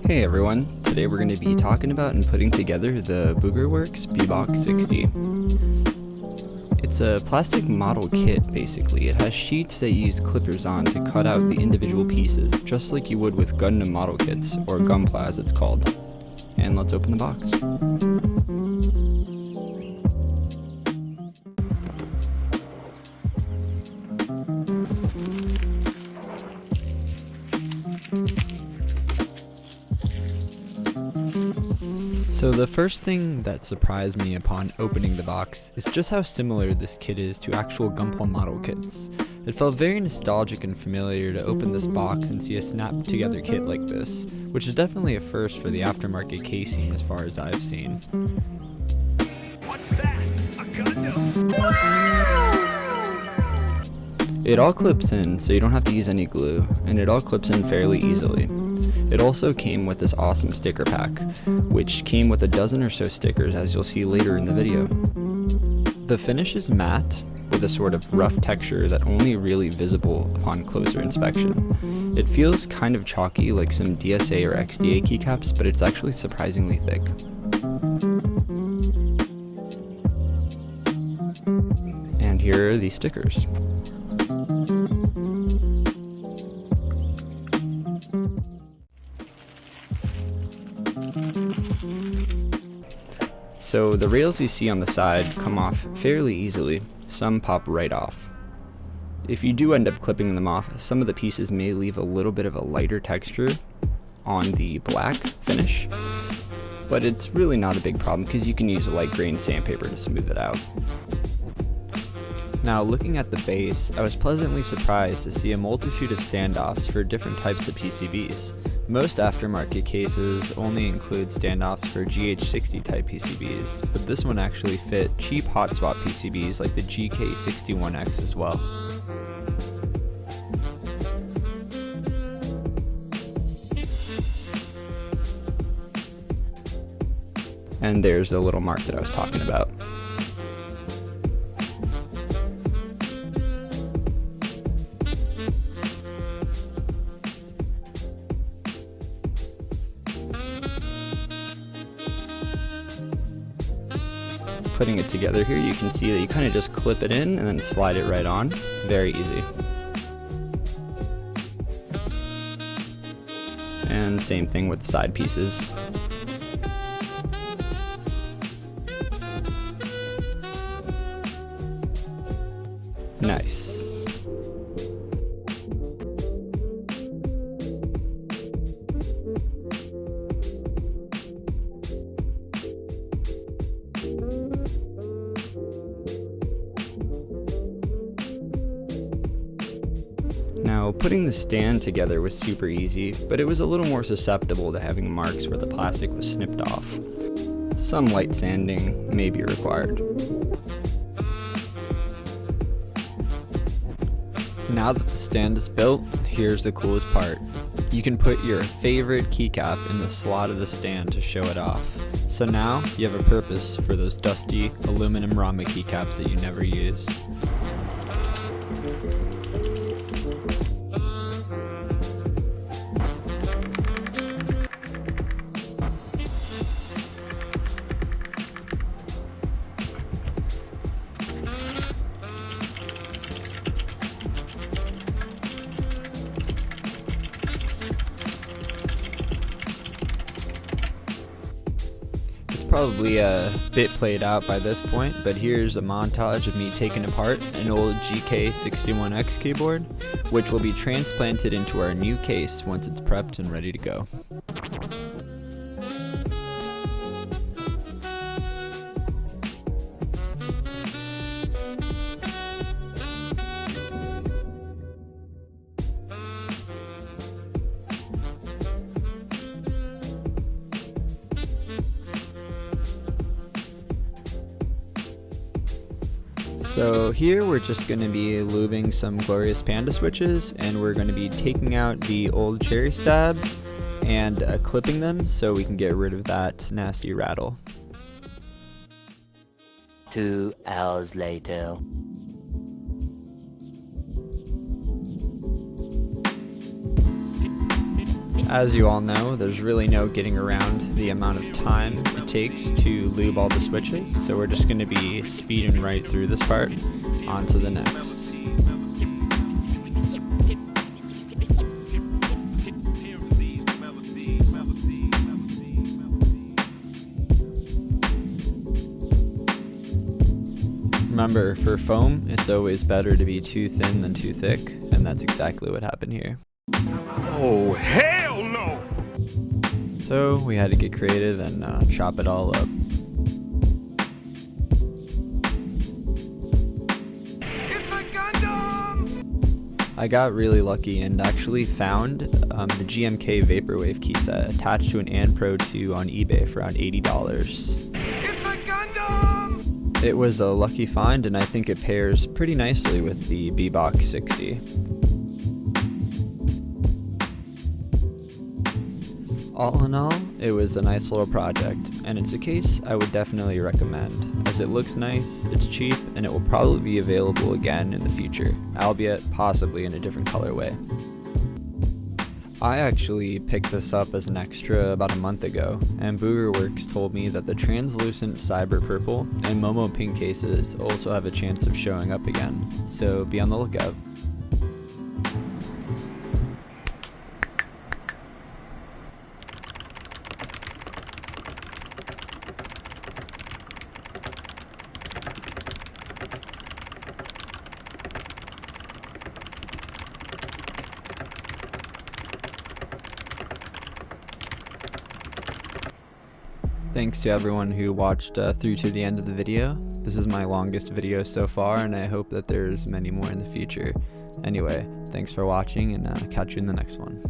Hey everyone, today we're going to be talking about and putting together the Work BBOX60. It's a plastic model kit basically. It has sheets that you use clippers on to cut out the individual pieces, just like you would with Gundam model kits, or Gunpla as it's called. And let's open the box. So the first thing that surprised me upon opening the box is just how similar this kit is to actual Gunpla model kits. It felt very nostalgic and familiar to open this box and see a snap together kit like this, which is definitely a first for the aftermarket casing as far as I've seen. What's that? A Gundam? It all clips in, so you don't have to use any glue, and it all clips in fairly easily. It also came with this awesome sticker pack, which came with a dozen or so stickers, as you'll see later in the video. The finish is matte, with a sort of rough texture that only really visible upon closer inspection. It feels kind of chalky like some DSA or XDA keycaps, but it's actually surprisingly thick. And here are these stickers. So the rails you see on the side come off fairly easily, some pop right off. If you do end up clipping them off, some of the pieces may leave a little bit of a lighter texture on the black finish, but it's really not a big problem because you can use a light grain sandpaper to smooth it out. Now looking at the base, I was pleasantly surprised to see a multitude of standoffs for different types of PCBs. Most aftermarket cases only include standoffs for GH60 type PCBs, but this one actually fit cheap hot swap PCBs like the GK61X as well. And there's the little mark that I was talking about. Putting it together here, you can see that you kind of just clip it in and then slide it right on. Very easy. And same thing with the side pieces. Nice. Now, putting the stand together was super easy, but it was a little more susceptible to having marks where the plastic was snipped off. Some light sanding may be required. Now that the stand is built, here's the coolest part. You can put your favorite keycap in the slot of the stand to show it off. So now, you have a purpose for those dusty aluminum Rama keycaps that you never use. Probably a bit played out by this point, but here's a montage of me taking apart an old GK61X keyboard, which will be transplanted into our new case once it's prepped and ready to go. So here we're just going to be lubing some glorious Panda switches, and we're going to be taking out the old cherry stabs and clipping them so we can get rid of that nasty rattle. 2 hours later. As you all know, there's really no getting around the amount of time it takes to lube all the switches, so we're just going to be speeding right through this part onto the next. Remember, for foam, it's always better to be too thin than too thick, and that's exactly what happened here. Oh, hell no! So we had to get creative and chop it all up. It's a Gundam! I got really lucky and actually found the GMK Vaporwave key set attached to an And Pro 2 on eBay for around $80. It's a Gundam! It was a lucky find, and I think it pairs pretty nicely with the BBOX60. All in all, it was a nice little project, and it's a case I would definitely recommend, as it looks nice, it's cheap, and it will probably be available again in the future, albeit possibly in a different colorway. I actually picked this up as an extra about a month ago, and Boogerworks told me that the translucent Cyber Purple and Momo Pink cases also have a chance of showing up again, so be on the lookout. Thanks to everyone who watched through to the end of the video. This is my longest video so far, and I hope that there's many more in the future. Anyway, thanks for watching, and catch you in the next one.